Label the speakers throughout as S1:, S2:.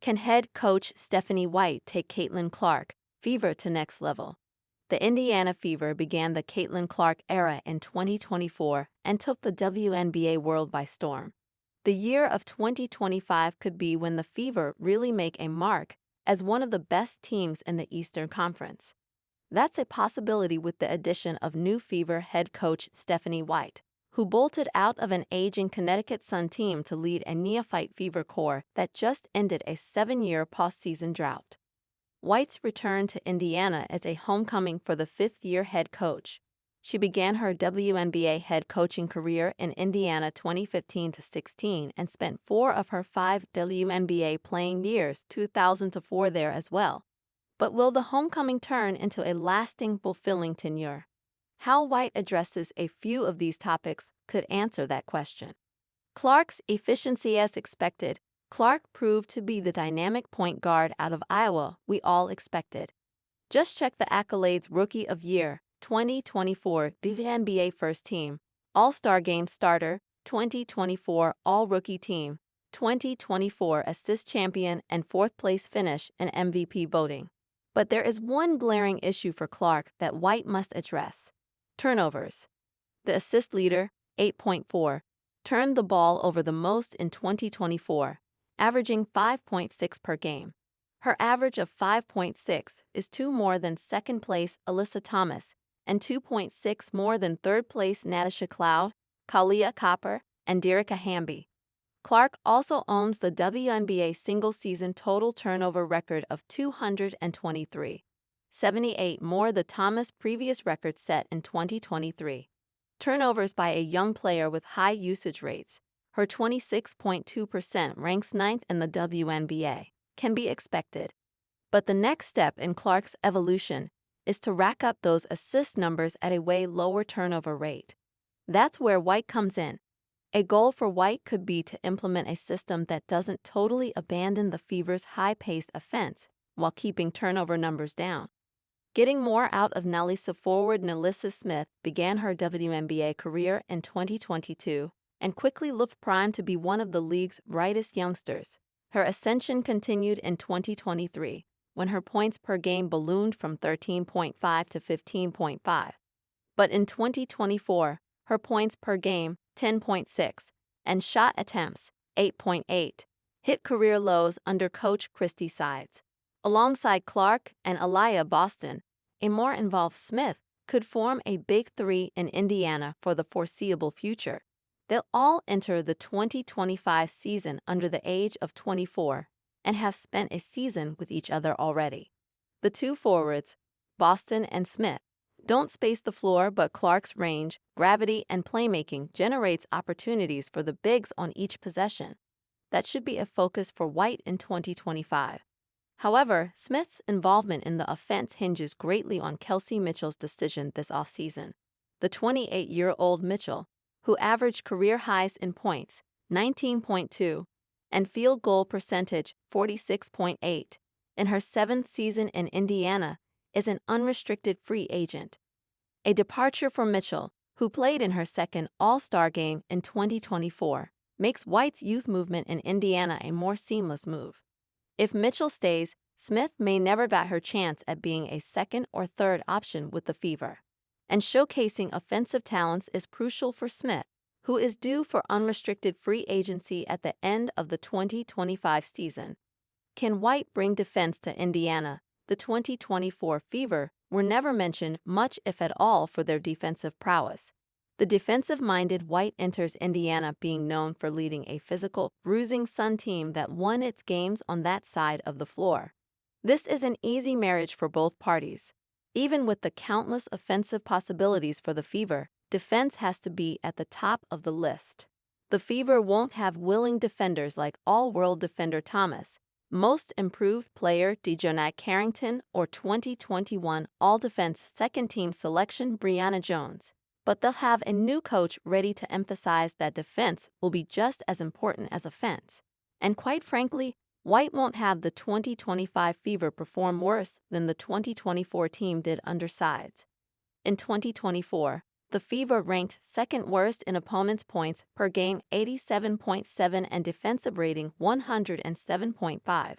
S1: Can head coach Stephanie White take Caitlin Clark Fever to next level? The Indiana Fever began the Caitlin Clark era in 2024 and took the WNBA world by storm. The year of 2025 could be when the Fever really make a mark as one of the best teams in the Eastern Conference. That's a possibility with the addition of new Fever head coach Stephanie White, who bolted out of an aging Connecticut Sun team to lead a neophyte Fever core that just ended a 7-year postseason drought. White's return to Indiana is a homecoming for the fifth-year head coach. She began her WNBA head coaching career in Indiana 2015-16 and spent 4 of her 5 WNBA playing years 2000-4 there as well. But will the homecoming turn into a lasting, fulfilling tenure? How White addresses a few of these topics could answer that question. Clark's efficiency. As expected, Clark proved to be the dynamic point guard out of Iowa we all expected. Just check the accolades: Rookie of Year, 2024 WNBA First Team, All-Star Game Starter, 2024 All-Rookie Team, 2024 Assist Champion, and 4th place finish in MVP voting. But there is one glaring issue for Clark that White must address: turnovers. The assist leader, 8.4, turned the ball over the most in 2024, averaging 5.6 per game. Her average of 5.6 is 2 more than second-place Alyssa Thomas and 2.6 more than third-place Natasha Cloud, Kahleah Copper, and Dearica Hamby. Clark also owns the WNBA single-season total turnover record of 223, 78 more than Thomas' previous record set in 2023. Turnovers by a young player with high usage rates, her 26.2% ranks 9th in the WNBA, can be expected. But the next step in Clark's evolution is to rack up those assist numbers at a way lower turnover rate. That's where White comes in. A goal for White could be to implement a system that doesn't totally abandon the Fever's high-paced offense while keeping turnover numbers down. Getting more out of NaLyssa forward NaLyssa Smith began her WNBA career in 2022 and quickly looked primed to be one of the league's brightest youngsters. Her ascension continued in 2023 when her points per game ballooned from 13.5 to 15.5. But in 2024, her points per game, 10.6, and shot attempts, 8.8, hit career lows under coach Christy Sides. Alongside Clark and Aliyah Boston, a more involved Smith could form a big three in Indiana for the foreseeable future. They'll all enter the 2025 season under the age of 24 and have spent a season with each other already. The two forwards, Boston and Smith, don't space the floor, but Clark's range, gravity, and playmaking generates opportunities for the bigs on each possession. That should be a focus for White in 2025. However, Smith's involvement in the offense hinges greatly on Kelsey Mitchell's decision this offseason. The 28-year-old Mitchell, who averaged career highs in points, 19.2, and field goal percentage, 46.8, in her 7th season in Indiana, is an unrestricted free agent. A departure for Mitchell, who played in her second All-Star game in 2024, makes White's youth movement in Indiana a more seamless move. If Mitchell stays, Smith may never get her chance at being a second or third option with the Fever. And showcasing offensive talents is crucial for Smith, who is due for unrestricted free agency at the end of the 2025 season. Can White bring defense to Indiana? The 2024 Fever were never mentioned much, if at all, for their defensive prowess. The defensive-minded White enters Indiana being known for leading a physical, bruising Sun team that won its games on that side of the floor. This is an easy marriage for both parties. Even with the countless offensive possibilities for the Fever, defense has to be at the top of the list. The Fever won't have willing defenders like all-world defender Thomas, Most Improved Player Dejounte Carrington, or 2021 All-Defense Second-Team Selection Brianna Jones. But they'll have a new coach ready to emphasize that defense will be just as important as offense. And quite frankly, White won't have the 2025 Fever perform worse than the 2024 team did under Sides. In 2024, the Fever ranked second worst in opponents' points per game, 87.7, and defensive rating 107.5,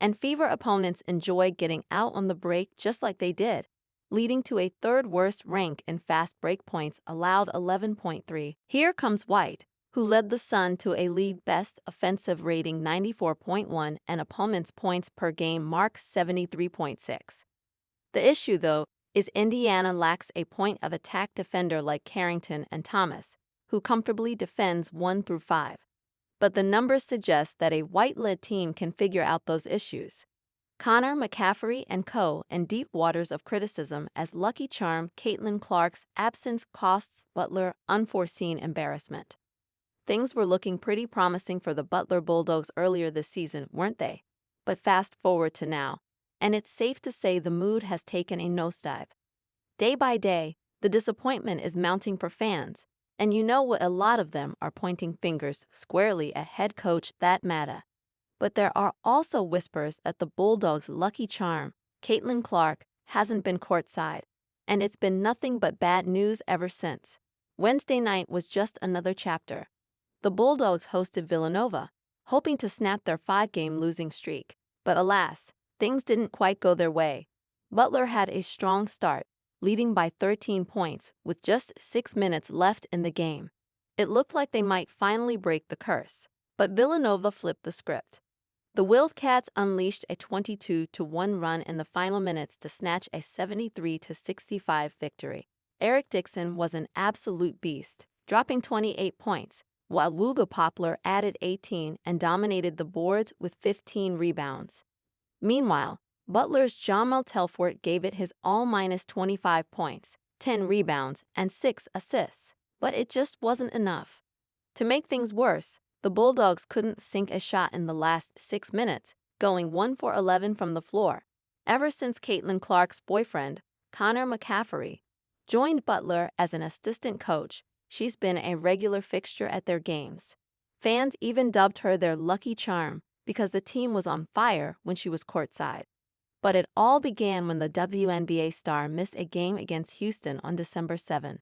S1: and Fever opponents enjoy getting out on the break just like they did, leading to a third-worst rank in fast break points allowed 11.3. Here comes White, who led the Sun to a league-best offensive rating 94.1 and opponents' points per game mark 73.6. The issue, though, is Indiana lacks a point-of-attack defender like Carrington and Thomas, who comfortably defends 1 through 5. But the numbers suggest that a White-led team can figure out those issues. Connor McCaffrey and co. in deep waters of criticism as lucky charm. Caitlin Clark's absence costs Butler unforeseen embarrassment. Things were looking pretty promising for the Butler Bulldogs earlier this season, weren't they? But fast forward to now, and it's safe to say the mood has taken a nosedive. Day by day, the disappointment is mounting for fans, and you know what, a lot of them are pointing fingers squarely at head coach Thad Matta. But there are also whispers that the Bulldogs' lucky charm, Caitlin Clark, hasn't been courtside, and it's been nothing but bad news ever since. Wednesday night was just another chapter. The Bulldogs hosted Villanova, hoping to snap their 5-game losing streak, but alas, things didn't quite go their way. Butler had a strong start, leading by 13 points with just 6 minutes left in the game. It looked like they might finally break the curse, but Villanova flipped the script. The Wildcats unleashed a 22-1 run in the final minutes to snatch a 73-65 victory. Eric Dixon was an absolute beast, dropping 28 points, while Wooga Poplar added 18 and dominated the boards with 15 rebounds. Meanwhile, Butler's Jamal Telfort gave it his all-25 points, 10 rebounds, and 6 assists, but it just wasn't enough. To make things worse, the Bulldogs couldn't sink a shot in the last 6 minutes, going 1 for 11 from the floor. Ever since Caitlin Clark's boyfriend, Connor McCaffrey, joined Butler as an assistant coach, she's been a regular fixture at their games. Fans even dubbed her their lucky charm because the team was on fire when she was courtside. But it all began when the WNBA star missed a game against Houston on December 7.